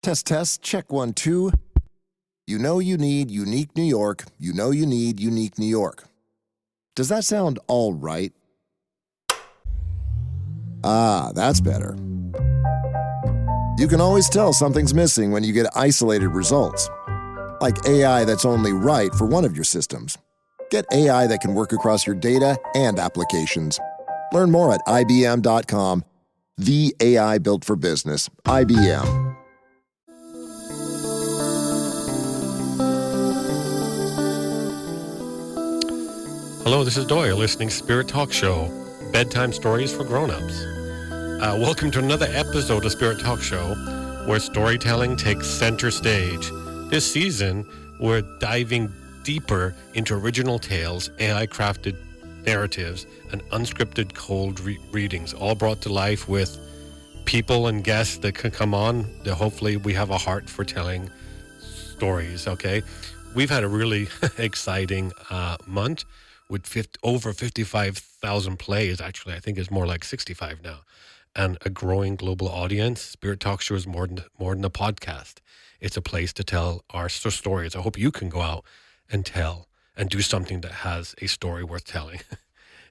Test, test, check 1, 2. You know you need unique New York. You know you need unique New York. Does that sound all right? Ah, that's better. You can always tell something's missing when you get isolated results, like AI that's only right for one of your systems. Get AI that can work across your data and applications. Learn more at IBM.com. The AI built for business. IBM. Hello, this is Doyle, listening Spirit Talk Show, bedtime stories for grown-ups. Welcome to another episode of Spirit Talk Show, where storytelling takes center stage. This season, we're diving deeper into original tales, AI-crafted narratives, and unscripted cold readings, all brought to life with people and guests that can come on. That hopefully we have a heart for telling stories, okay? We've had a really exciting month with over 55,000 plays. Actually, I think it's more like 65 now, and a growing global audience. Spirit Talk Show is more than a podcast. It's a place to tell our stories. I hope you can go out and tell and do something that has a story worth telling.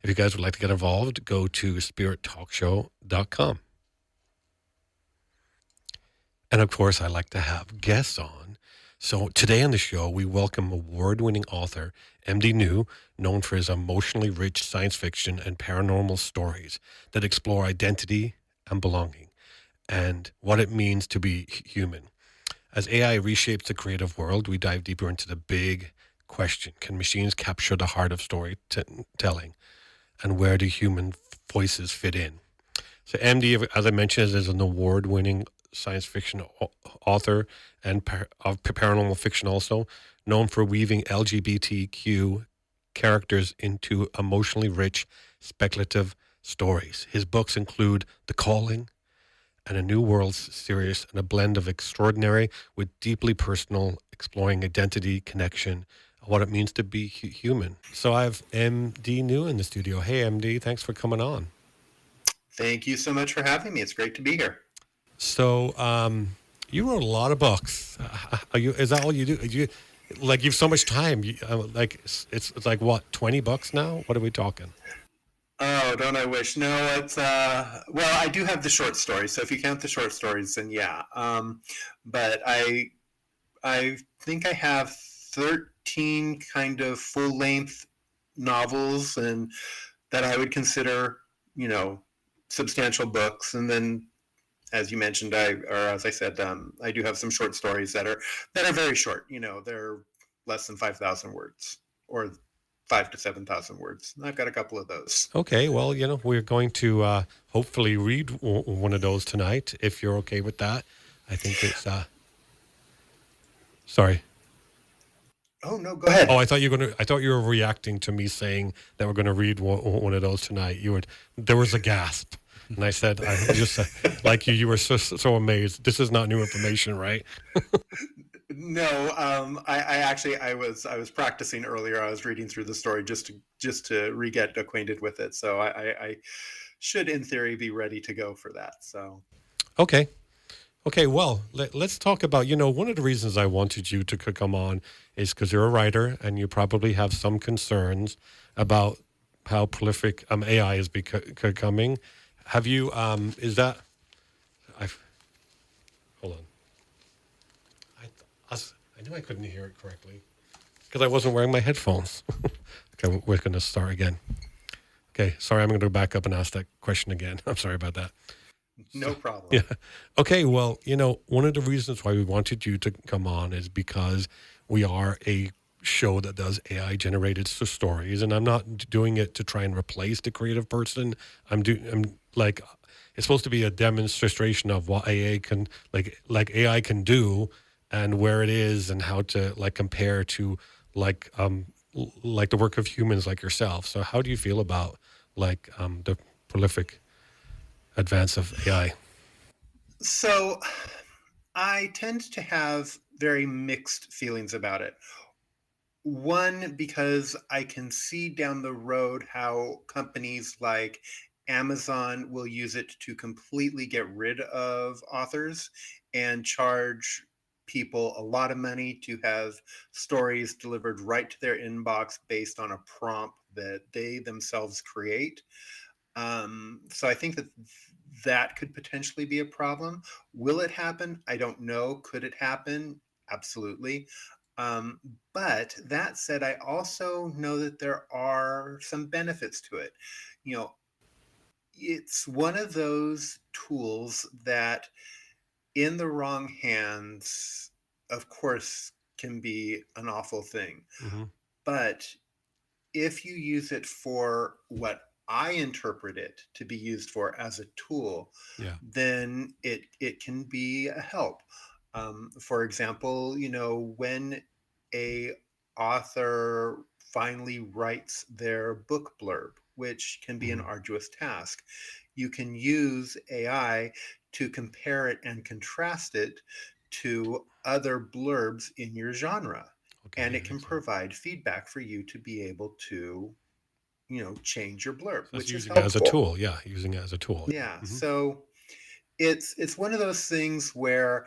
If you guys would like to get involved, go to spirittalkshow.com. And of course, I like to have guests on. So today on the show, we welcome award-winning author MD Neu, known for his emotionally rich science fiction and paranormal stories that explore identity and belonging and what it means to be human. As AI reshapes the creative world, we dive deeper into the big question: can machines capture the heart of storytelling, and where do human voices fit in? So MD, as I mentioned, is an award-winning science fiction author and of paranormal fiction, also known for weaving LGBTQ characters into emotionally rich, speculative stories. His books include The Calling and A New World series, and a blend of extraordinary with deeply personal, exploring identity, connection, what it means to be human. So I have MD Neu in the studio. Hey, MD, thanks for coming on. Thank you so much for having me. It's great to be here. So, you wrote a lot of books. Is that all you do? You've so much time. It's like what, 20 books now? What are we talking? Oh, don't I wish? No, it's well, I do have the short stories. So if you count the short stories, then yeah. But I think I have 13 kind of full length novels, and that I would consider, substantial books. And then, as you mentioned, as I said, I do have some short stories that are very short. They're less than 5,000 words, or 5,000 to 7,000 words. I've got a couple of those. Okay, well, we're going to hopefully read one of those tonight, if you're okay with that. I think it's. Sorry. Oh no, go ahead. Oh, I thought you were reacting to me saying that we're going to read one of those tonight. There was a gasp. And I said, I just said, like you were so amazed. This is not new information, right? No, I was practicing earlier. I was reading through the story just to re-get acquainted with it. So I should, in theory, be ready to go for that. So okay. Well, let's talk about, one of the reasons I wanted you to come on is because you're a writer and you probably have some concerns about how prolific AI is becoming. Have you, hold on. I knew I couldn't hear it correctly because I wasn't wearing my headphones. Okay, we're going to start again. Okay, sorry, I'm going to go back up and ask that question again. I'm sorry about that. No problem. Yeah. Okay, well, one of the reasons why we wanted you to come on is because we are a show that does AI-generated stories, and I'm not doing it to try and replace the creative person. It's supposed to be a demonstration of what AI can AI can do, and where it is, and how to compare to the work of humans like yourself. So how do you feel about the prolific advance of AI? So I tend to have very mixed feelings about it. One, because I can see down the road how companies like Amazon will use it to completely get rid of authors and charge people a lot of money to have stories delivered right to their inbox based on a prompt that they themselves create. So I think that could potentially be a problem. Will it happen? I don't know. Could it happen? Absolutely. Um, but that said, I also know that there are some benefits to it. You know, it's one of those tools that, in the wrong hands, of course, can be an awful thing. Hmm. But if you use it for what I interpret it to be used for as a tool, Yeah. then it can be a help. For example, when a author finally writes their book blurb, which can be an Hmm. arduous task, you can use AI to compare it and contrast it to other blurbs in your genre. Okay. And Yeah, it can makes sense. provide feedback for you to be able to, change your blurb, So that's which is using it as a helpful. tool. Yeah, using it as a tool. Yeah. Yeah. Hmm. So it's one of those things where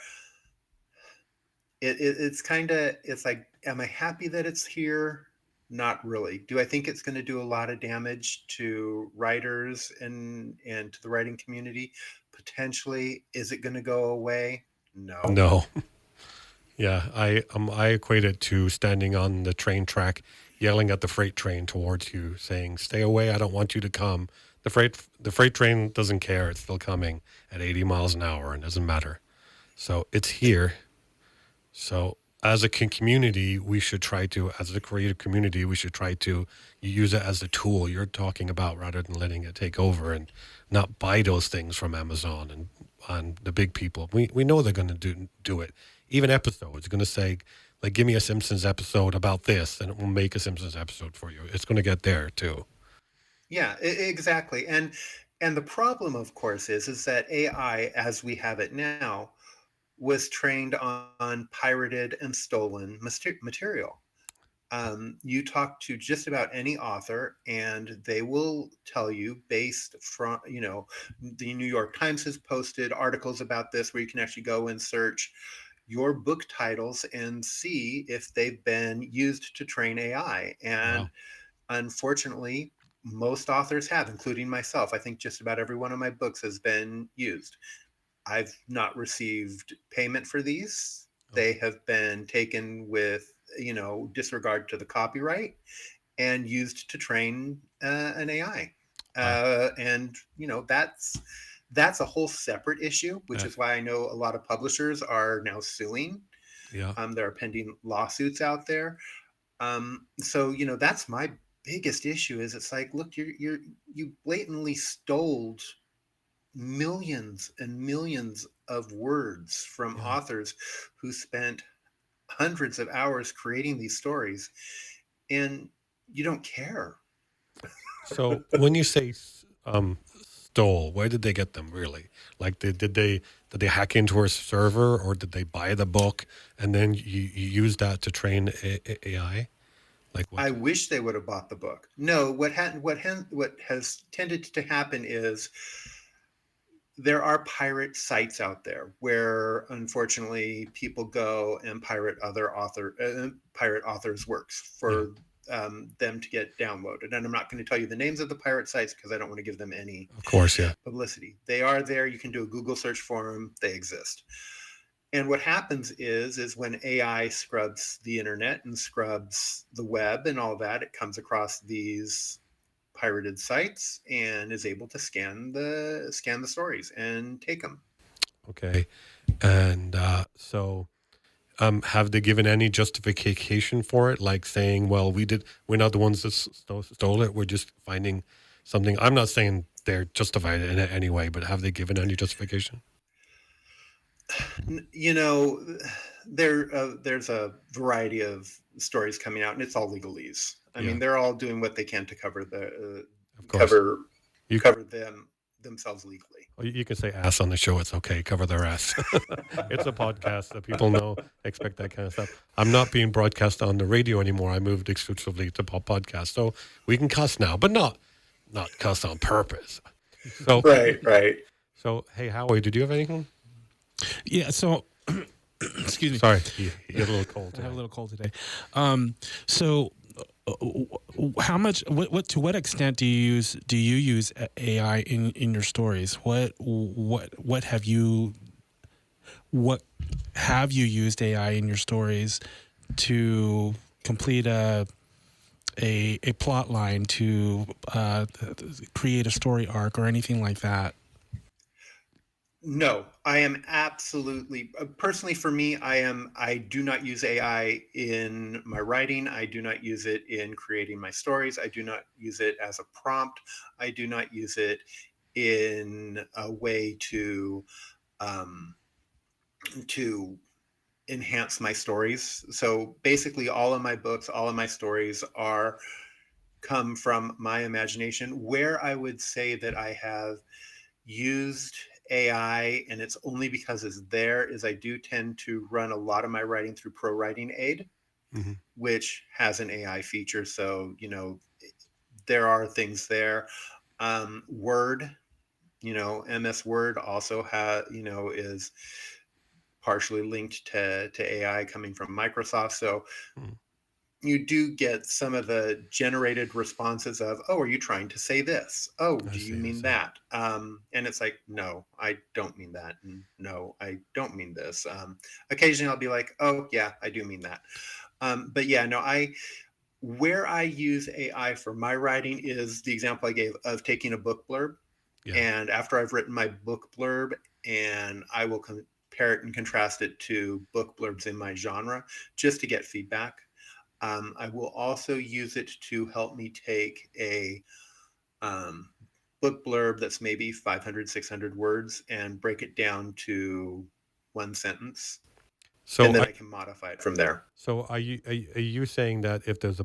it's kind of, it's like, am I happy that it's here? Not really. Do I think it's going to do a lot of damage to writers and to the writing community? Potentially. Is it going to go away? No. No. Yeah, I equate it to standing on the train track, yelling at the freight train towards you, saying, "Stay away! I don't want you to come." The freight train doesn't care; it's still coming at 80 miles an hour, and it doesn't matter. So it's here. So as a community, we should try to, as a creative community, we should try to use it as a tool you're talking about, rather than letting it take over and not buy those things from Amazon and the big people. We know they're going to do it. Even episodes going to say, like, give me a Simpsons episode about this, and it will make a Simpsons episode for you. It's going to get there too. Yeah, exactly. And the problem, of course, is that AI, as we have it now, was trained on pirated and stolen material. You talk to just about any author, and they will tell you, based from, the New York Times has posted articles about this where you can actually go and search your book titles and see if they've been used to train AI. And Wow. unfortunately, most authors have, including myself. I think just about every one of my books has been used. I've not received payment for these. Oh, They have been taken with, disregard to the copyright and used to train an AI. wow. And that's a whole separate issue, which Uh, is why I know a lot of publishers are now suing. yeah. There are pending lawsuits out there. So that's my biggest issue. Is it's like, look, you blatantly stole millions and millions of words from Yeah. authors who spent hundreds of hours creating these stories, and you don't care. So when you say stole, where did they get them really? Like, did they hack into our server, or did they buy the book and then you use that to train AI? Like what? I wish they would have bought the book. No, what has tended to happen is there are pirate sites out there where, unfortunately, people go and pirate authors' works Yeah, for them to get downloaded. And I'm not going to tell you the names of the pirate sites because I don't want to give them any of course. Yeah. publicity. They are there. You can do a Google search for them. They exist. And what happens is when AI scrubs the internet and scrubs the web and all that, it comes across these pirated sites and is able to scan the stories and take them. Okay. And so, have they given any justification for it? Like saying, "Well, we're not the ones that stole it. We're just finding something." I'm not saying they're justified in it anyway, but have they given any justification? You know, there's a variety of stories coming out, and it's all legalese. I Yeah, mean, they're all doing what they can to cover the of course. cover You cover themselves legally. you can say ass on the show. It's okay. Cover their ass. It's a podcast that people know, expect that kind of stuff. I'm not being broadcast on the radio anymore. I moved exclusively to podcast, so we can cuss now, but not cuss on purpose. So Right, right. so hey, Howie, did you have anything? Yeah. So, excuse me. Sorry, you get a little cold I have a today. little cold today. So, how much? What? To what extent do you use AI in your stories? What have you? What have you used AI in your stories to complete a plot line, to create a story arc or anything like that? No, I am absolutely personally for me, I do not use AI in my writing. I do not use it in creating my stories. I do not use it as a prompt. I do not use it in a way um, to enhance my stories. So basically, all of my books, all of my stories are come from my imagination. Where I would say that I have used AI, and it's only because it's there, is I do tend to run a lot of my writing through Pro Writing Aid, Hmm. which has an AI feature. So, there are things there. Word, MS Word also is partially linked to AI coming from Microsoft. So you do get some of the generated responses of, oh, are you trying to say this? Oh, I do you see. I mean see. that? And it's like, no, I don't mean that. And no, I don't mean this. Occasionally I'll be like, oh, yeah, I do mean that. But yeah, no, where I use AI for my writing is the example I gave of taking a book blurb. Yeah. And after I've written my book blurb, and I will compare it and contrast it to book blurbs in my genre just to get feedback. I will also use it to help me take a um, book blurb that's maybe 500, 600 words and break it down to one sentence. And So then I can modify it from there. So are you saying that if there's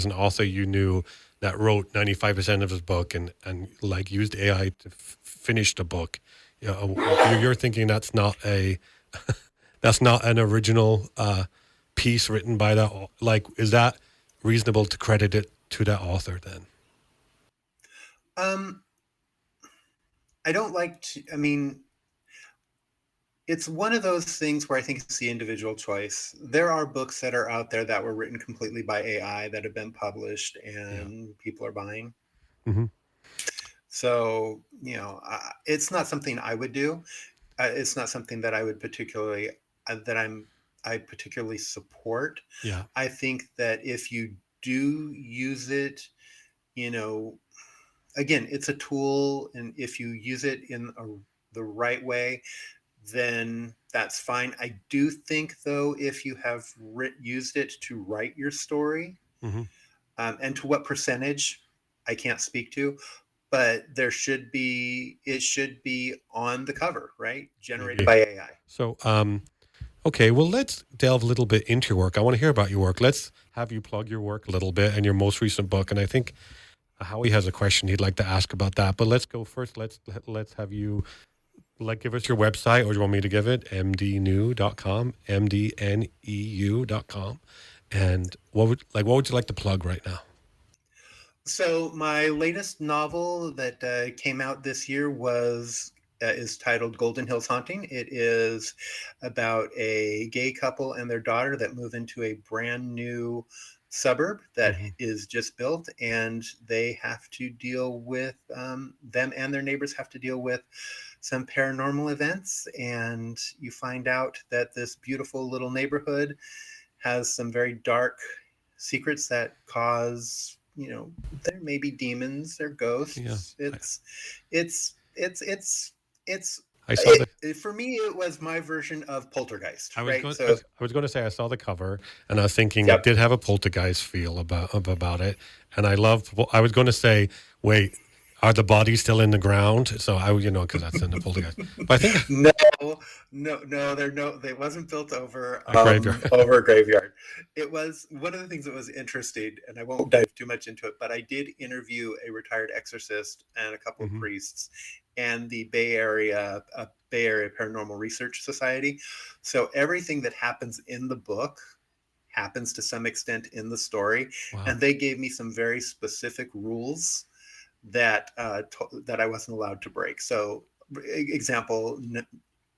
an author you knew that wrote 95% of his book and like used AI to finish the book, you're thinking that's not an original piece written by like, is that reasonable to credit it to that author then? Um, I don't like to, I mean, it's one of those things where I think it's the individual choice. There are books that are out there that were written completely by AI that have been published Yeah. and people are buying. Hmm. So, it's not something I would do. It's not something that I would particularly that I particularly support. Yeah. I think that if you do use it, you know, again, it's a tool, and if you use it in the right way, then that's fine. I do think, though, if you have used it to write your story, Hmm. and to what percentage, I can't speak to, but it should be on the cover, right? Generated Maybe. by AI. So, okay, well, let's delve a little bit into your work. I want to hear about your work. Let's have you plug your work a little bit and your most recent book. And I think Howie has a question he'd like to ask about that. But let's go first. Let's have you give us your website, or do you want me to give it? mdneu.com, mdneu.com. And what would you like to plug right now? So my latest novel that came out this year is titled Golden Hills Haunting. It is about a gay couple and their daughter that move into a brand new suburb that Hmm. is just built, and they have to deal with them and their neighbors have to deal with some paranormal events. And you find out that this beautiful little neighborhood has some very dark secrets that cause, there may be demons or Yeah. ghosts. I, It's I saw the. for me it was my version of Poltergeist, I was right? going. So I was going to say I saw the cover, and I was thinking it yep. did have a poltergeist feel about it. And I loved. Well, I was going to say, wait, are the bodies still in the ground? So because that's in the poltergeist. But I think No, no, they wasn't built over a graveyard. over a graveyard. It was one of the things that was interesting, and I won't dive too much into it, but I did interview a retired exorcist and a couple of Hmm. priests and the Bay Area Paranormal Research Society. So everything that happens in the book happens to some extent in the story, Wow. and they gave me some very specific rules that that I wasn't allowed to break. So, example,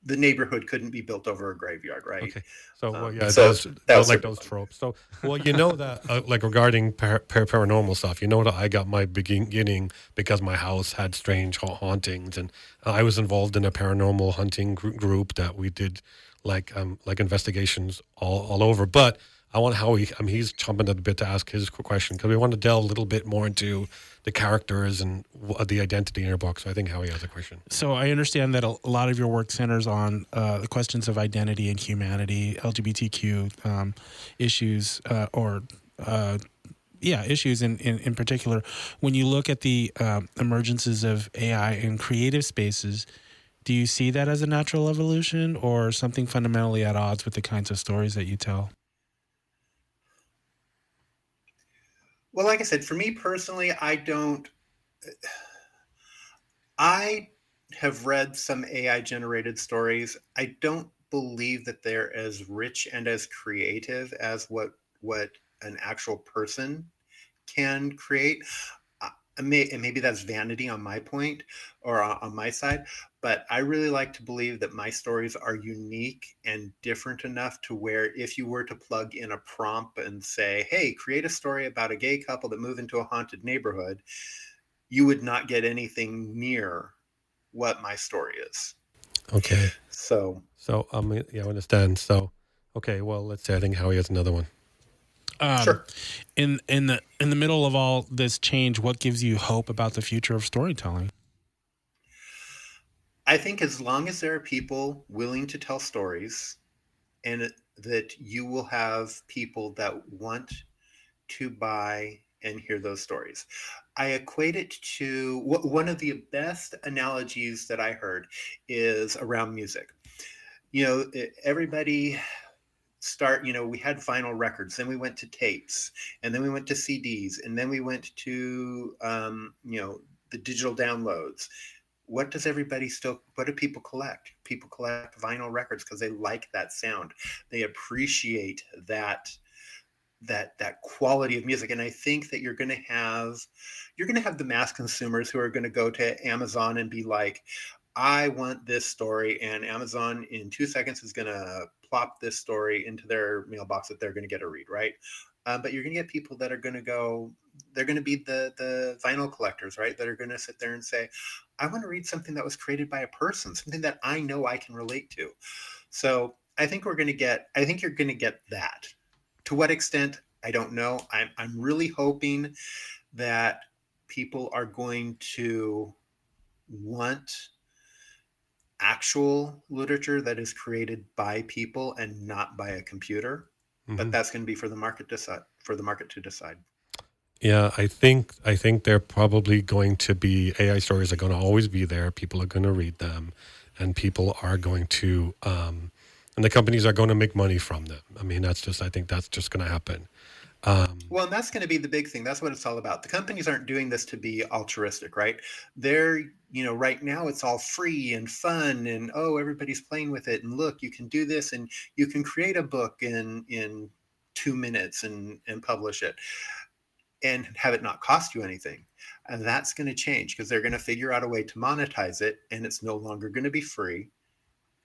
the neighborhood couldn't be built over a graveyard, right? Okay. So, well, yeah, So those that don't was like sort of those fun. tropes. So, well, that, like regarding paranormal stuff, that I got my beginning because my house had strange hauntings, and I was involved in a paranormal hunting group that we did like investigations all over. But I want Howie. He's chomping at the bit to ask his question because we want to delve a little bit more into the characters and the identity in your book. So I think Howie has a question. So I understand that a lot of your work centers on the questions of identity and humanity, LGBTQ issues, issues in particular. When you look at the emergences of AI in creative spaces, do you see that as a natural evolution or something fundamentally at odds with the kinds of stories that you tell? Well, like I said, for me personally, I have read some AI generated stories. I don't believe that they're as rich and as creative as what an actual person can create. And maybe that's vanity on my point or on my side, but I really like to believe that my stories are unique and different enough to where if you were to plug in a prompt and say, hey, create a story about a gay couple that move into a haunted neighborhood, you would not get anything near what my story is. Okay. So, Yeah, I understand. So, okay. Well, let's see. I think Howie has another one. sure. In the middle of all this change, what gives you hope about the future of storytelling? I think as long as there are people willing to tell stories and that you will have people that want to buy and hear those stories. I equate it to one of the best analogies that I heard is around music. Everybody we had vinyl records, then we went to tapes, and then we went to CDs, and then we went to, the digital downloads. What do people collect? People collect vinyl records because they like that sound. They appreciate that quality of music. And I think that you're going to have the mass consumers who are going to go to Amazon and be like, I want this story, and Amazon in 2 seconds is going to plop this story into their mailbox that they're going to get a read, right? But you're going to get people that are going to they're going to be the vinyl collectors, right? That are going to sit there and say, I want to read something that was created by a person, something that I know I can relate to. So I think you're going to get that. To what extent, I don't know. I'm really hoping that people are going to want actual literature that is created by people and not by a computer. But that's going to be for the market to decide. Yeah, I think they're probably going to be AI stories are going to always be there. People are going to read them, and people are going to and the companies are going to make money from them. I think that's just going to happen. Well, and that's going to be the big thing. That's what it's all about. The companies aren't doing this to be altruistic, right? They're, right now it's all free and fun and, oh, everybody's playing with it. And look, you can do this and you can create a book in 2 minutes and publish it and have it not cost you anything. And that's going to change because they're going to figure out a way to monetize it, and it's no longer going to be free.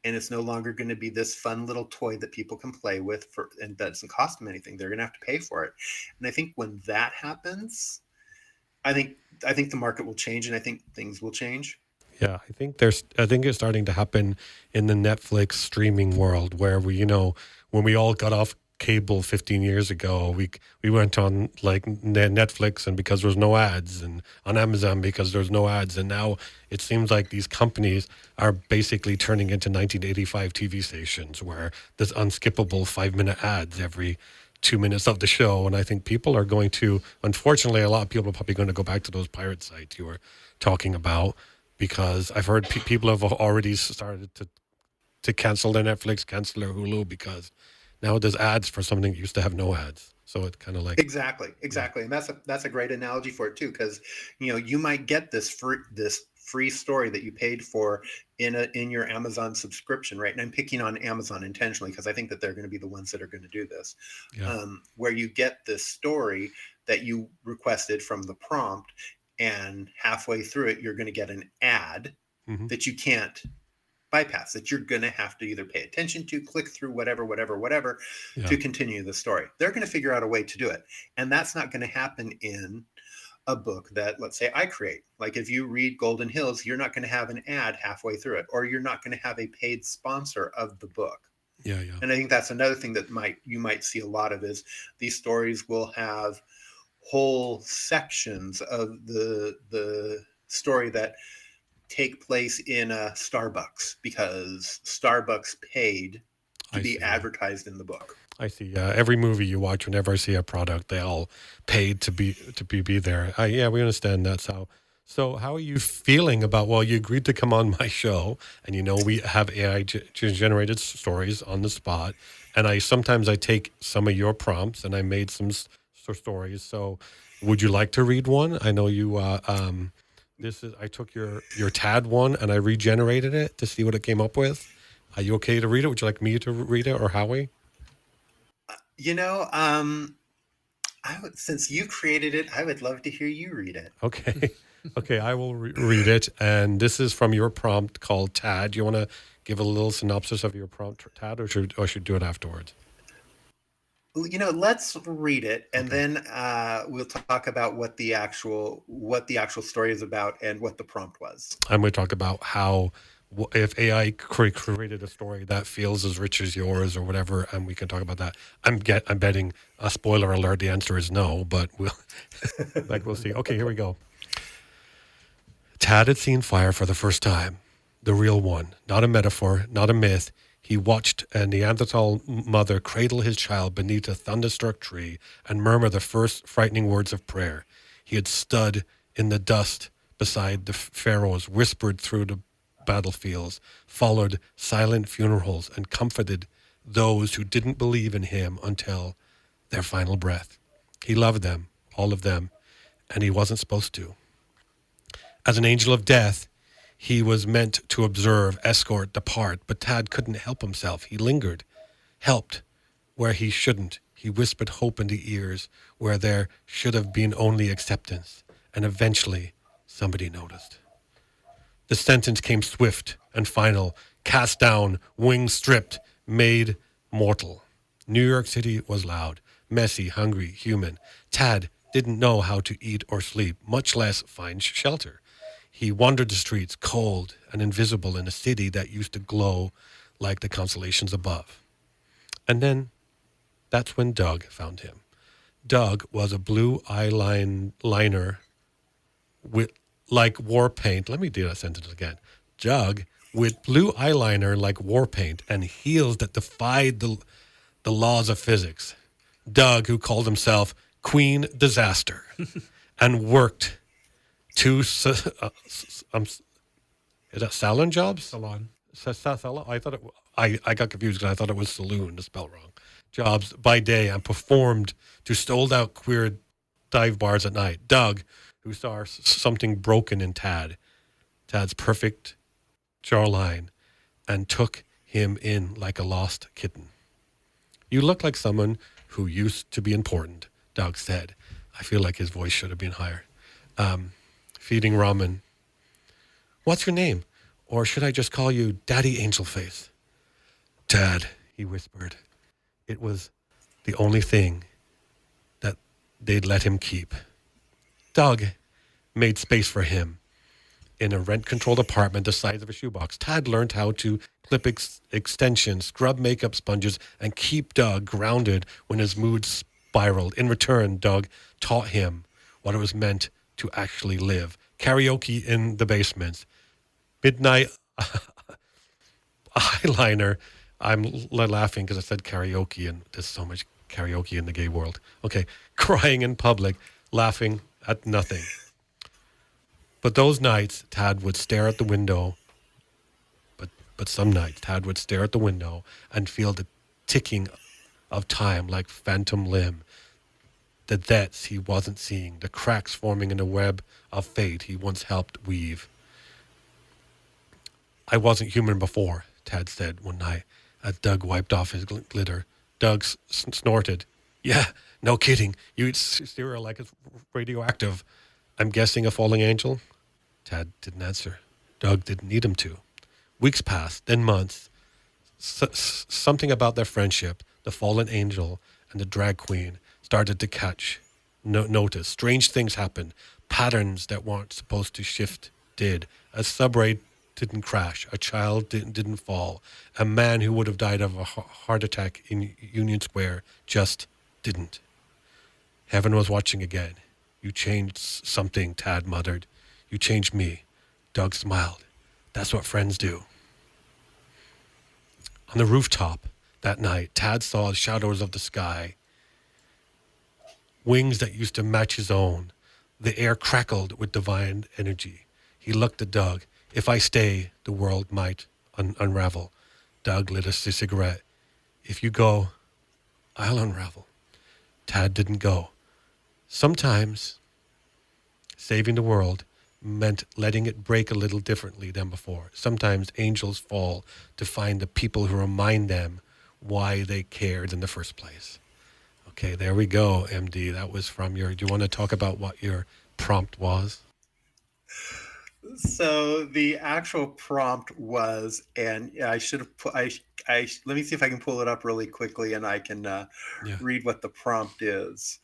And it's no longer going to be this fun little toy that people can play with and that doesn't cost them anything. They're going to have to pay for it. And I think when that happens, I think the market will change, and I think things will change. Yeah, I think it's starting to happen in the Netflix streaming world where when we all got off cable 15 years ago, we went on like Netflix, and because there was no ads, and on Amazon because there's no ads, and now it seems like these companies are basically turning into 1985 TV stations where there's unskippable 5-minute ads every 2 minutes of the show. And I think people are going to, unfortunately, a lot of people are probably going to go back to those pirate sites you were talking about, because I've heard people have already started to cancel their Netflix, cancel their Hulu, because now there's ads for something that used to have no ads. So it's kind of like Exactly, and that's a great analogy for it too, because you might get this free story that you paid for in your Amazon subscription, right? And I'm picking on Amazon intentionally because I think that they're going to be the ones that are going to do this, where you get this story that you requested from the prompt, and halfway through it, you're going to get an ad that you can't bypass that you're going to have to either pay attention to, click through, whatever, Yeah. to continue the story. They're going to figure out a way to do it. And that's not going to happen in a book that, let's say, I create. Like if you read Golden Hills, you're not going to have an ad halfway through it, or you're not going to have a paid sponsor of the book. Yeah, yeah. And I think that's another thing that you might see a lot of is these stories will have whole sections of the story that take place in a Starbucks because Starbucks paid to be advertised in the book. I see. Every movie you watch, whenever I see a product, they all paid to be there. Yeah, we understand that. So how are you feeling about? Well, you agreed to come on my show, and we have AI generated stories on the spot, and sometimes I take some of your prompts and I made some stories. So, would you like to read one? I know you. I took your TAD one and I regenerated it to see what it came up with. Are you okay to read it? Would you like me to read it or Howie? Since you created it, I would love to hear you read it. Okay. Okay, I will read it. And this is from your prompt called TAD. You want to give a little synopsis of your prompt, TAD, or should do it afterwards? Let's read it, and then we'll talk about what the actual story is about and what the prompt was. I'm going to talk about how if AI created a story that feels as rich as yours or whatever, and we can talk about that. I'm betting a spoiler alert. The answer is no, but we'll see. Okay, here we go. Tad had seen fire for the first time, the real one, not a metaphor, not a myth. He watched a Neanderthal mother cradle his child beneath a thunderstruck tree and murmur the first frightening words of prayer. He had stood in the dust beside the pharaohs, whispered through the battlefields, followed silent funerals, and comforted those who didn't believe in him until their final breath. He loved them, all of them, and he wasn't supposed to. As an angel of death, he was meant to observe, escort, depart, but Tad couldn't help himself. He lingered, helped where he shouldn't. He whispered hope into ears where there should have been only acceptance, and eventually somebody noticed. The sentence came swift and final, cast down, wings stripped, made mortal. New York City was loud, messy, hungry, human. Tad didn't know how to eat or sleep, much less find shelter. He wandered the streets, cold and invisible in a city that used to glow like the constellations above. And then that's when Doug found him. Doug was a blue eyeliner with like war paint. Let me do that sentence again. Doug with blue eyeliner like war paint and heels that defied the laws of physics. Doug, who called himself Queen Disaster and worked two is that salon jobs? Salon. Salon. I got confused because I thought it was saloon, to spell wrong. Jobs by day and performed to sold out queer dive bars at night. Doug, who saw something broken in Tad's perfect jawline, and took him in like a lost kitten. You look like someone who used to be important, Doug said. I feel like his voice should have been higher. Feeding ramen. What's your name? Or should I just call you Daddy Angel Face? Dad, he whispered. It was the only thing that they'd let him keep. Doug made space for him in a rent-controlled apartment the size of a shoebox. Tad learned how to clip extensions, scrub makeup sponges, and keep Doug grounded when his mood spiraled. In return, Doug taught him what it was meant to actually live. Karaoke in the basement. Midnight eyeliner. I'm laughing because I said karaoke, and there's so much karaoke in the gay world. Okay. Crying in public, laughing at nothing. But those nights, Tad would stare at the window. But some nights, Tad would stare at the window and feel the ticking of time like phantom limb. The debts he wasn't seeing, the cracks forming in the web of fate he once helped weave. I wasn't human before, Tad said one night as Doug wiped off his glitter. Doug snorted. Yeah, no kidding. You eat cereal like it's radioactive. I'm guessing a falling angel? Tad didn't answer. Doug didn't need him to. Weeks passed, then months. Something about their friendship, the fallen angel and the drag queen, started to catch notice. Strange things happened. Patterns that weren't supposed to shift did. A subway didn't crash. A child didn't fall. A man who would have died of a heart attack in Union Square just didn't. Heaven was watching again. You changed something, Tad muttered. You changed me. Doug smiled. That's what friends do. On the rooftop that night, Tad saw the shadows of the sky, wings that used to match his own. The air crackled with divine energy. He looked at Doug. If I stay, the world might unravel. Doug lit a cigarette. If you go, I'll unravel. Tad didn't go. Sometimes saving the world meant letting it break a little differently than before. Sometimes angels fall to find the people who remind them why they cared in the first place. Okay, there we go, MD. That was from do you want to talk about what your prompt was? So the actual prompt was, and I should have put, let me see if I can pull it up really quickly and I can read what the prompt is.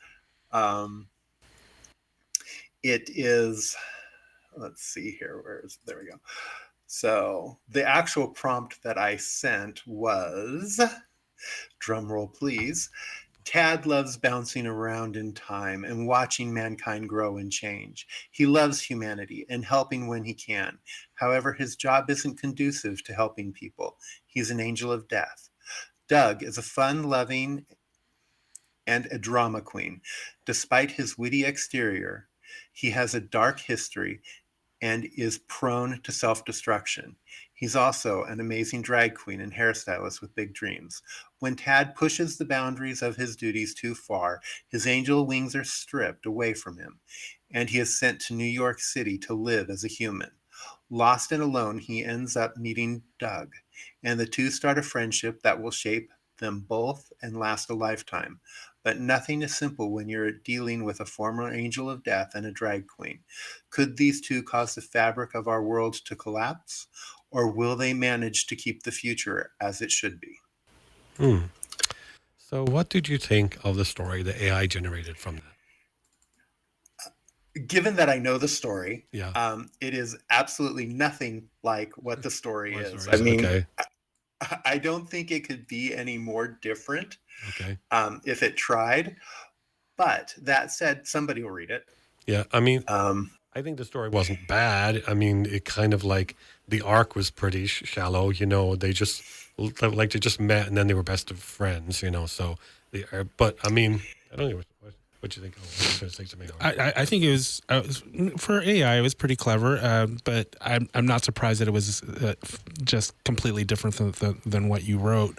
It is, let's see here, there we go. So the actual prompt that I sent was, drum roll please, Tad loves bouncing around in time and watching mankind grow and change. He loves humanity and helping when he can. However, his job isn't conducive to helping people. He's an angel of death. Doug is a fun-loving and a drama queen. Despite his witty exterior, he has a dark history and is prone to self-destruction. He's also an amazing drag queen and hairstylist with big dreams. When Tad pushes the boundaries of his duties too far, his angel wings are stripped away from him, and he is sent to New York City to live as a human. Lost and alone, he ends up meeting Doug, and the two start a friendship that will shape them both and last a lifetime. But nothing is simple when you're dealing with a former angel of death and a drag queen. Could these two cause the fabric of our world to collapse, or will they manage to keep the future as it should be? So what did you think of the story the AI generated from that? Given that I know the story, Yeah. It is absolutely nothing like what the story is. I mean, okay. I don't think it could be any more different. Okay. If it tried. But that said, somebody will read it. Yeah, I mean, I think the story wasn't bad. I mean, it kind of like the arc was pretty shallow. They just they just met and then they were best of friends. So but I mean, I don't know what you think. I think it was for AI. It was pretty clever, but I'm not surprised that it was just completely different than what you wrote.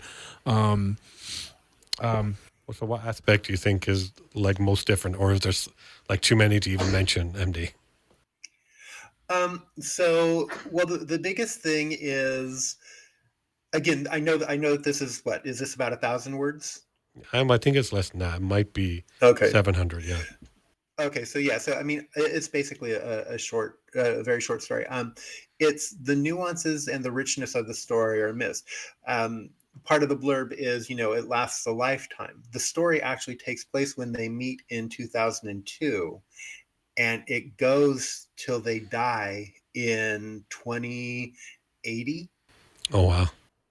So what aspect do you think is like most different, or is there like too many to even mention, MD? So, well, the biggest thing is, again, I know that this is is this about 1,000 words? I think it's less than that. It might be 700. Yeah. Okay, so yeah, so I mean, it's basically a very short story. It's the nuances and the richness of the story are missed. Part of the blurb is, it lasts a lifetime. The story actually takes place when they meet in 2002, and it goes till they die in 2080. Oh wow!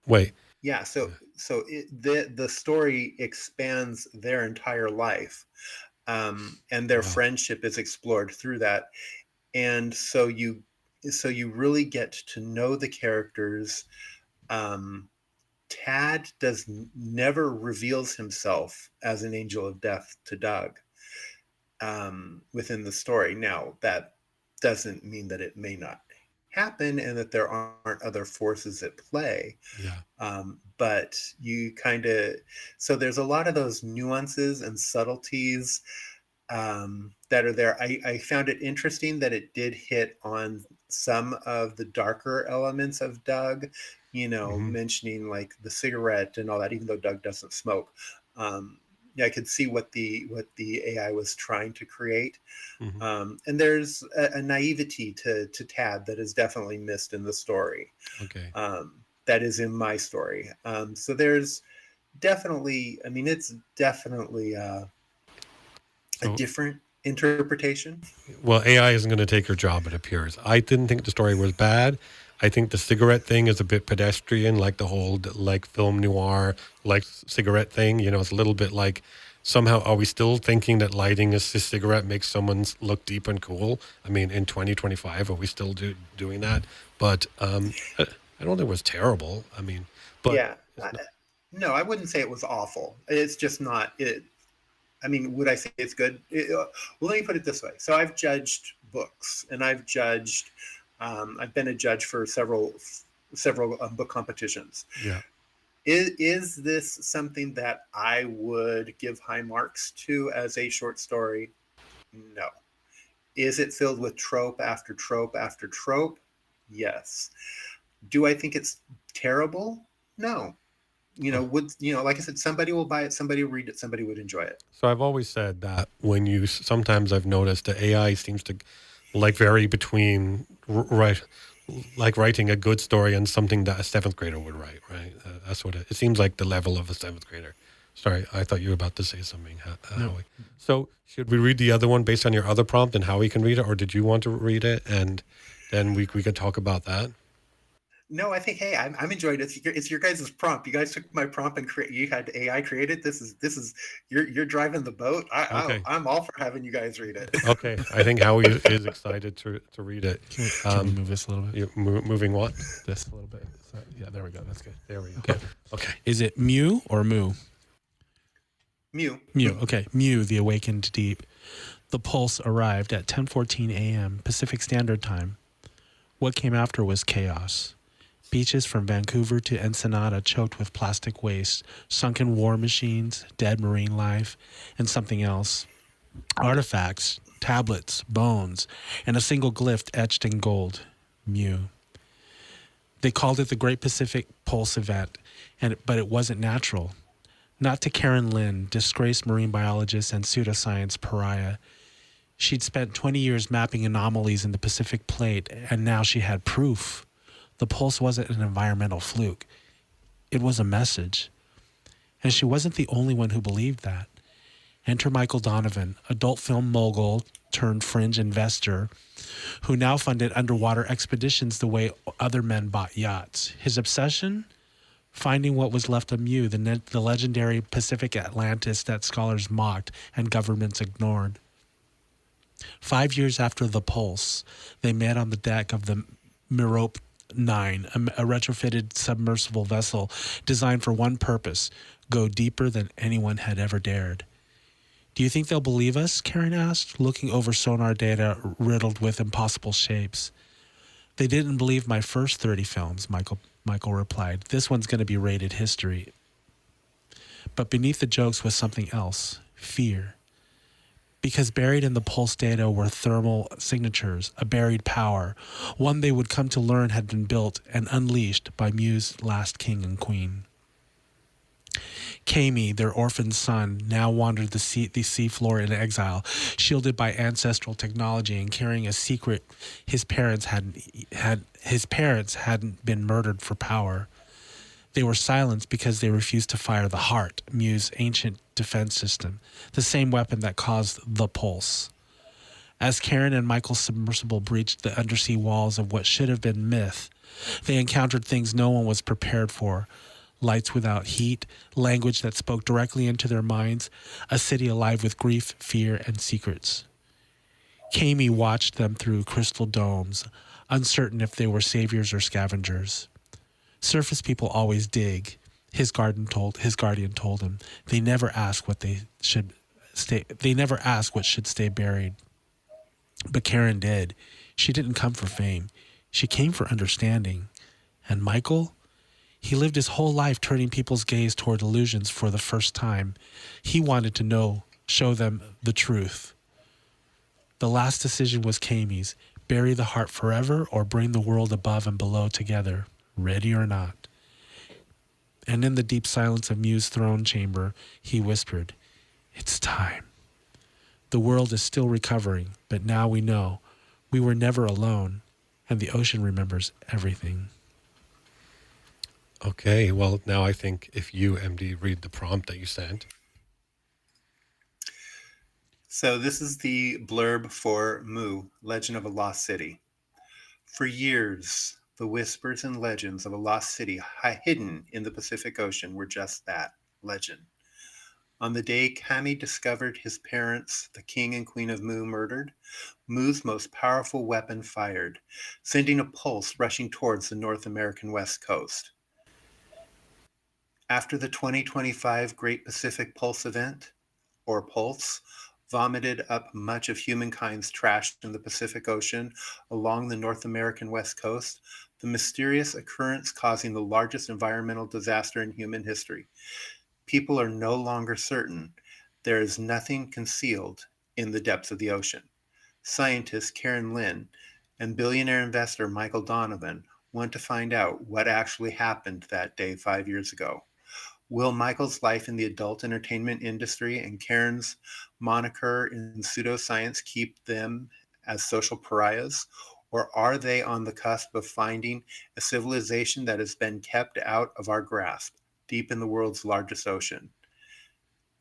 Wait. Yeah, so the story expands their entire life, and their friendship is explored through that, and so you really get to know the characters. Tad never reveals himself as an angel of death to Doug within the story. Now, that doesn't mean that it may not happen and that there aren't other forces at play. Yeah. But you so there's a lot of those nuances and subtleties that are there. I found it interesting that it did hit on some of the darker elements of Doug, mentioning like the cigarette and all that, even though Doug doesn't smoke. I could see what the AI was trying to create. Mm-hmm. And there's a naivety to Tad that is definitely missed in the story. Okay. That is in my story. So there's definitely, I mean, it's definitely a different interpretation. Well, AI isn't going to take your job, it appears. I didn't think the story was bad. I think the cigarette thing is a bit pedestrian, like the whole like film noir, like cigarette thing. You know, it's a little bit like somehow are we still thinking that lighting a cigarette makes someone look deep and cool? I mean, in 2025, are we still doing that? But I don't think it was terrible. I mean, but yeah, no, I wouldn't say it was awful. It's just not it. I mean, would I say it's good? Well, let me put it this way. So I've judged books, and I've judged. I've been a judge for several book competitions. Yeah. Is this something that I would give high marks to as a short story? No. Is it filled with trope after trope after trope? Yes. Do I think it's terrible? No. Like I said, somebody will buy it, somebody will read it, somebody would enjoy it. So I've always said that sometimes I've noticed that AI seems to like vary between like writing a good story and something that a seventh grader would write, right? That's what it seems like, the level of a seventh grader. Sorry, I thought you were about to say something, No. Howie. So should we read the other one based on your other prompt and Howie can read it, or did you want to read it and then we could talk about that? No, I think, hey, I'm enjoying it. It's your guys' prompt. You guys took my prompt and you had AI created. This is you're driving the boat. Okay. I'm all for having you guys read it. Okay, I think Howie is excited to read it. Can we move this a little bit? Moving what? This a little bit. So, yeah, there we go. That's good. There we go. Okay. Is it Mew or Moo? Mew. Mew. Okay. Mew, the awakened deep. The pulse arrived at 10:14 a.m. Pacific Standard Time. What came after was chaos. Beaches from Vancouver to Ensenada choked with plastic waste, sunken war machines, dead marine life, and something else. Artifacts, tablets, bones, and a single glyph etched in gold. Mew. They called it the Great Pacific Pulse Event, but it wasn't natural. Not to Karen Lynn, disgraced marine biologist and pseudoscience pariah. She'd spent 20 years mapping anomalies in the Pacific Plate, and now she had proof. The pulse wasn't an environmental fluke. It was a message. And she wasn't the only one who believed that. Enter Michael Donovan, adult film mogul turned fringe investor, who now funded underwater expeditions the way other men bought yachts. His obsession? Finding what was left of Mew, the legendary Pacific Atlantis that scholars mocked and governments ignored. 5 years after the pulse, they met on the deck of the Merope 9, a retrofitted submersible vessel designed for one purpose: go deeper than anyone had ever dared. Do you think they'll believe us? Karen asked, looking over sonar data riddled with impossible shapes. They didn't believe my first 30 films, Michael replied. This one's going to be rated history. But beneath the jokes was something else: fear. Because buried in the pulse data were thermal signatures, a buried power, one they would come to learn had been built and unleashed by Mew's last king and queen. Kami, their orphaned son, now wandered the seafloor in exile, shielded by ancestral technology and carrying a secret his parents hadn't been murdered for power. They were silenced because they refused to fire the heart, Mew's ancient defense system, the same weapon that caused the pulse. As Karen and Michael's submersible breached the undersea walls of what should have been myth, they encountered things no one was prepared for: lights without heat, language that spoke directly into their minds, a city alive with grief, fear, and secrets. Kami watched them through crystal domes, uncertain if they were saviors or scavengers. Surface people always dig, his guardian told him. They never ask what should stay buried. But Karen did. She didn't come for fame. She came for understanding. And Michael? He lived his whole life turning people's gaze toward illusions for the first time. He wanted to show them the truth. The last decision was Kami's: bury the heart forever or bring the world above and below together, ready or not. And in the deep silence of Mew's throne chamber, he whispered, It's time. The world is still recovering, but now we know we were never alone, and the ocean remembers everything. Okay, well, now I think if you, MD, read the prompt that you sent. So this is the blurb for Mu, Legend of a Lost City. For years, the whispers and legends of a lost city hidden in the Pacific Ocean were just that, legend. On the day Kami discovered his parents, the king and queen of Mu, murdered, Mu's most powerful weapon fired, sending a pulse rushing towards the North American West Coast. After the 2025 Great Pacific Pulse event, or PULSE, vomited up much of humankind's trash in the Pacific Ocean along the North American West Coast, the mysterious occurrence causing the largest environmental disaster in human history. People are no longer certain. There is nothing concealed in the depths of the ocean. Scientist Karen Lynn and billionaire investor Michael Donovan want to find out what actually happened that day 5 years ago. Will Michael's life in the adult entertainment industry and Karen's moniker in pseudoscience keep them as social pariahs? Or are they on the cusp of finding a civilization that has been kept out of our grasp, deep in the world's largest ocean?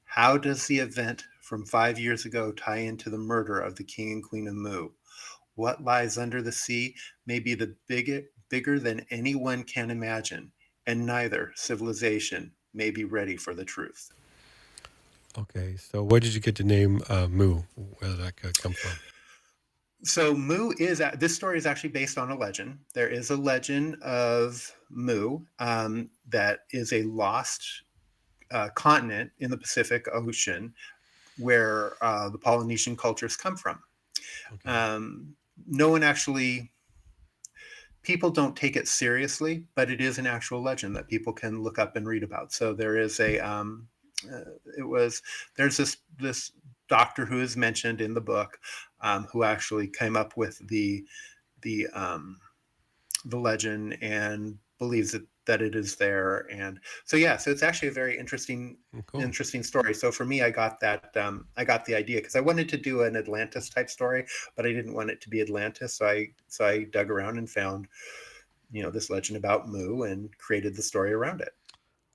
How does the event from 5 years ago tie into the murder of the king and queen of Mu? What lies under the sea may be bigger than anyone can imagine, and neither civilization may be ready for the truth. Okay, so where did you get the name Mu? Where did that come from? So this story is actually based on a legend. There is a legend of Mu that is a lost continent in the Pacific Ocean where the Polynesian cultures come from. Okay. No one actually... People don't take it seriously, but it is an actual legend that people can look up and read about. So there is there's this doctor who is mentioned in the book, who actually came up with the legend and believes that it is there. And so so it's actually a very interesting story. So for me, I got the idea because I wanted to do an Atlantis type story, but I didn't want it to be Atlantis. So I dug around and found, this legend about Mu and created the story around it.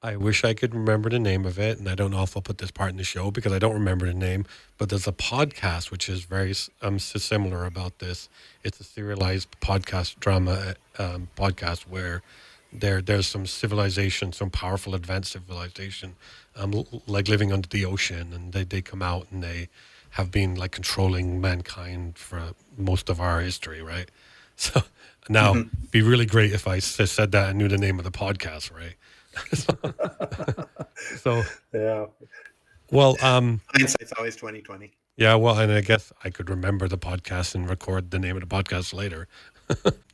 I wish I could remember the name of it, and I don't know if I'll put this part in the show because I don't remember the name, but there's a podcast which is very similar about this. It's a serialized podcast drama podcast where there's some civilization, some powerful advanced civilization, like living under the ocean, and they come out and they have been like controlling mankind for most of our history, right? So now it'd be really great if I said that and knew the name of the podcast, right? So yeah. Well, hindsight's always 20/20. Yeah, well, and I guess I could remember the podcast and record the name of the podcast later.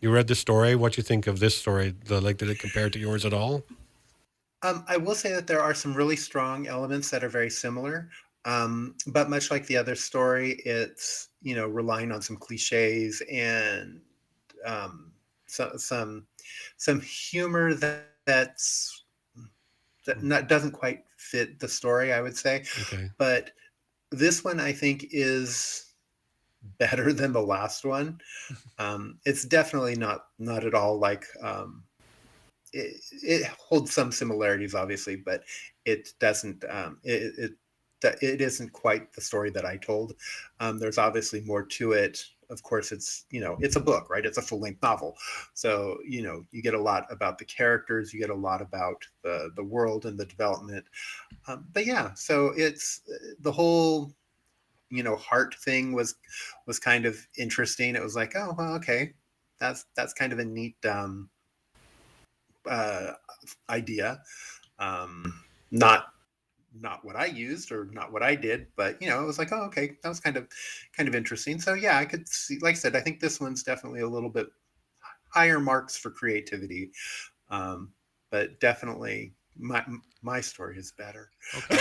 You read the story. What do you think of this story? Did it compare to yours at all? I will say that there are some really strong elements that are very similar. But much like the other story, it's relying on some cliches and some humor that doesn't quite fit the story, I would say. Okay. But this one, I think, is better than the last one. It's definitely not at all like it holds some similarities, obviously, but it doesn't. It isn't quite the story that I told. There's obviously more to it. Of course, it's a book, right? It's a full-length novel, so you get a lot about the characters, you get a lot about the world and the development. But yeah, so it's the whole heart thing was kind of interesting. It was like, oh well, okay, that's kind of a neat idea. Not what I used or not what I did, but it was like, oh, okay, that was kind of interesting. So yeah, I could see, like I said, I think this one's definitely a little bit higher marks for creativity, but definitely my story is better. Okay.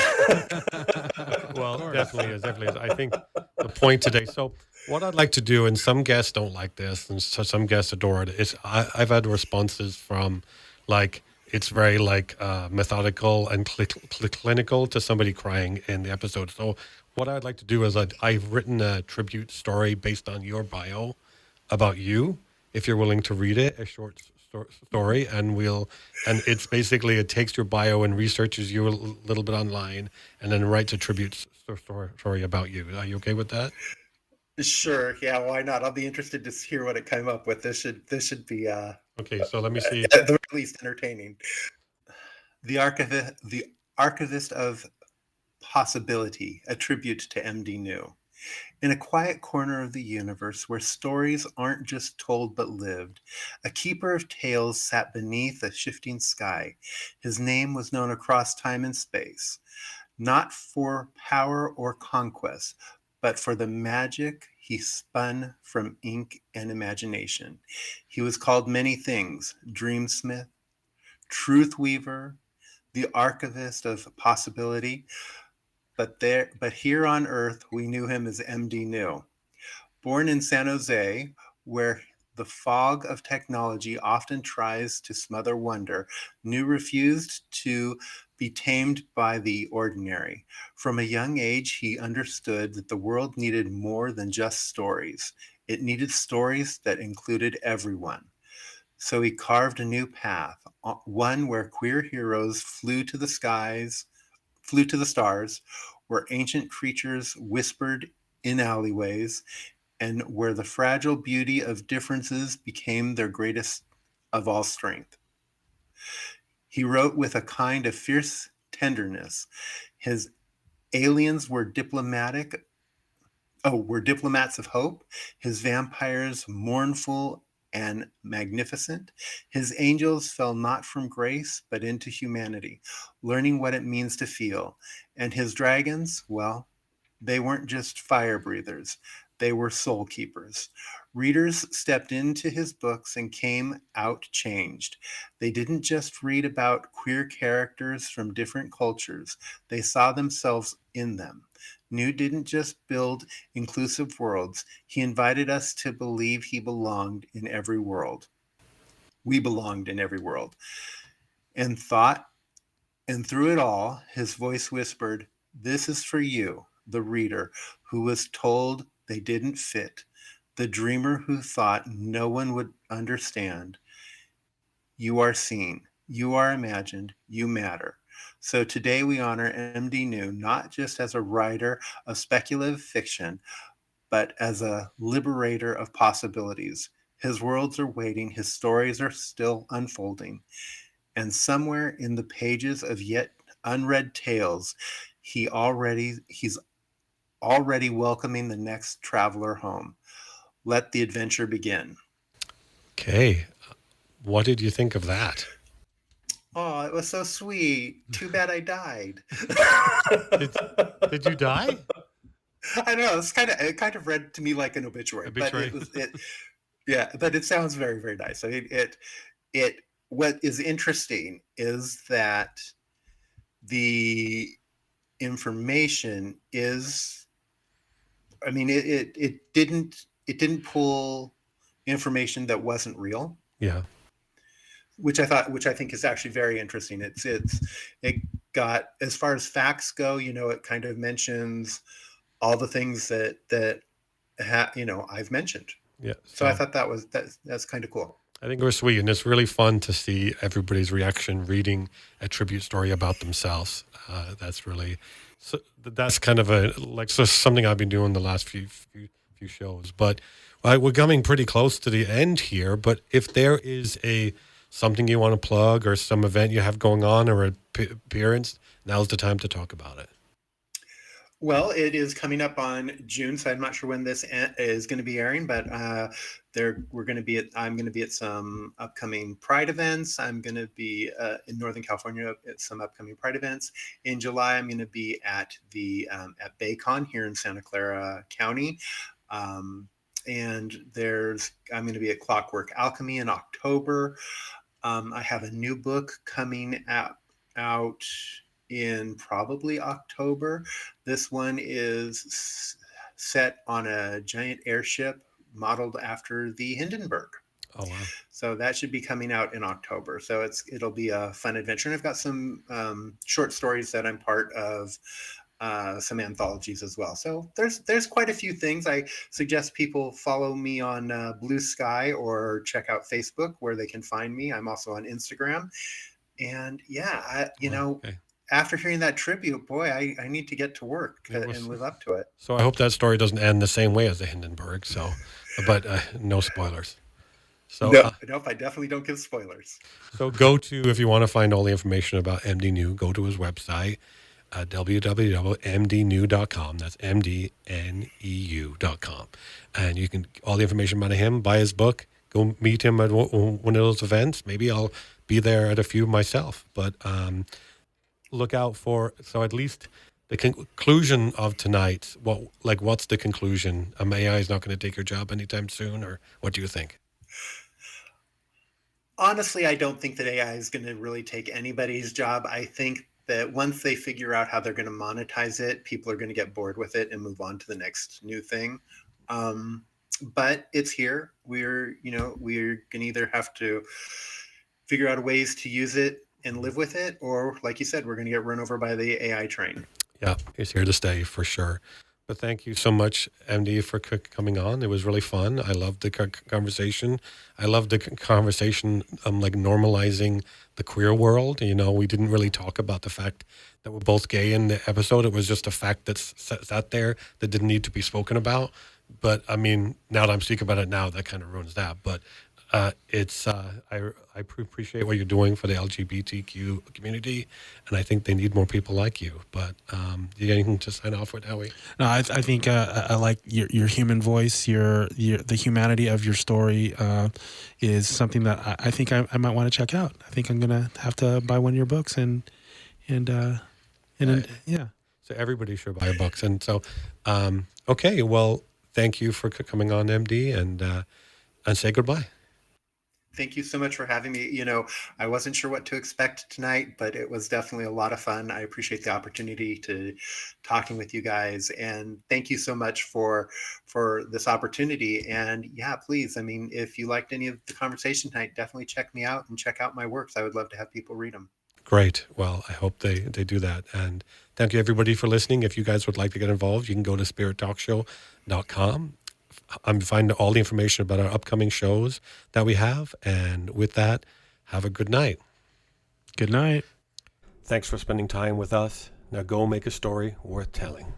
Well, definitely is. I think the point today. So what I'd like to do, and some guests don't like this, and so some guests adore it, is I've had responses from like, it's very like methodical and clinical to somebody crying in the episode. So what I'd like to do is I've written a tribute story based on your bio about you, if you're willing to read it, a short story, and it's basically, it takes your bio and researches you a little bit online, and then writes a tribute story about you. Are you okay with that? Sure. Yeah. Why not? I'll be interested to hear what it came up with. This should be Okay, so let me see. at the very least entertaining. The archivist of possibility, a tribute to MD Neu. In a quiet corner of the universe where stories aren't just told but lived, a keeper of tales sat beneath a shifting sky. His name was known across time and space, not for power or conquest, but for the magic he spun from ink and imagination. He was called many things: dreamsmith, truth weaver, the archivist of possibility, but here on Earth we knew him as MD Neu. Born in San Jose, where the fog of technology often tries to smother wonder, Neu refused to be tamed by the ordinary. From a young age, he understood that the world needed more than just stories. It needed stories that included everyone. So he carved a new path, one where queer heroes flew to the stars, where ancient creatures whispered in alleyways, and where the fragile beauty of differences became their greatest of all strength. He wrote with a kind of fierce tenderness. His aliens were were diplomats of hope, his vampires mournful and magnificent. His angels fell not from grace, but into humanity, learning what it means to feel. And his dragons, well, they weren't just fire breathers, they were soul keepers. Readers stepped into his books and came out changed. They didn't just read about queer characters from different cultures, they saw themselves in them. New didn't just build inclusive worlds, he invited us to believe he belonged in every world. We belonged in every world. And thought, and through it all, his voice whispered, "This is for you, the reader, who was told they didn't fit, the dreamer who thought no one would understand. You are seen, you are imagined, you matter." So today we honor MD Neu not just as a writer of speculative fiction, but as a liberator of possibilities. His worlds are waiting, his stories are still unfolding, and somewhere in the pages of yet unread tales, he's already welcoming the next traveler home. Let the adventure begin. Okay, what did you think of that? Oh, it was so sweet. Too bad I died. Did, did you die? I know it kind of read to me like an obituary, but Obituary. yeah, but it sounds very, very nice. I mean, it what is interesting is that the information is, I mean, it didn't pull information that wasn't real, Yeah. which I think is actually very interesting. It got, as far as facts go, it kind of mentions all the things that I've mentioned. Yeah. So I So thought that's kind of cool. I think it was sweet, and it's really fun to see everybody's reaction reading a tribute story about themselves. That's really, so that's kind of something I've been doing the last few shows. But we're coming pretty close to the end here. But if there is something you want to plug, or some event you have going on, or an appearance, now's the time to talk about it. Well, it is coming up on June, so I'm not sure when this is going to be airing, but I'm going to be at some upcoming Pride events. I'm going to be in Northern California at some upcoming Pride events. In July, I'm going to be at at Baycon here in Santa Clara County. And I'm going to be at Clockwork Alchemy in October. I have a new book coming out in probably October. This one is set on a giant airship modeled after the Hindenburg. Oh, wow. So that should be coming out in October. So it'll be a fun adventure. And I've got some short stories that I'm part of, some anthologies as well. So there's quite a few things. I suggest people follow me on Blue Sky or check out Facebook where they can find me. I'm also on Instagram. And yeah, Okay. after hearing that tribute, boy, I need to get to work and live up to it. So I hope that story doesn't end the same way as the Hindenburg. So, but no spoilers. So Nope, I definitely don't give spoilers. So go to, if you want to find all the information about MD Neu, go to his website, www.mdneu.com. That's MDNEU.com. And you can, all the information about him, buy his book, go meet him at one of those events. Maybe I'll be there at a few myself. But look out for, so at least the conclusion of tonight, what's the conclusion? AI is not going to take your job anytime soon, or what do you think? Honestly, I don't think that AI is going to really take anybody's job. I think that once they figure out how they're going to monetize it, people are going to get bored with it and move on to the next new thing. But it's here. We're going to either have to figure out ways to use it and live with it, or like you said, we're going to get run over by the AI train. Yeah, it's here to stay for sure. But thank you so much, MD, for coming on. It was really fun. I loved the conversation. I loved the conversation, like normalizing the queer world. We didn't really talk about the fact that we're both gay in the episode. It was just a fact that's sat there that didn't need to be spoken about. But I mean, now that I'm speaking about it now, that kind of ruins that. But I appreciate what you're doing for the LGBTQ community, and I think they need more people like you. But do you have anything to sign off with, Howie? No, I think I like your human voice, the humanity of your story is something that I think I might want to check out. I think I'm gonna have to buy one of your books and yeah. So everybody should buy books, and so okay. Well, thank you for coming on, MD, and say goodbye. Thank you so much for having me. I wasn't sure what to expect tonight, but it was definitely a lot of fun. I appreciate the opportunity to talking with you guys, and thank you so much for this opportunity. And yeah, please, I mean, if you liked any of the conversation tonight, definitely check me out and check out my works. I would love to have people read them. Great. Well, I hope they do that. And thank you, everybody, for listening. If you guys would like to get involved, you can go to spirittalkshow.com. Find all the information about our upcoming shows that we have. And with that, have a good night. Good night. Thanks for spending time with us. Now go make a story worth telling.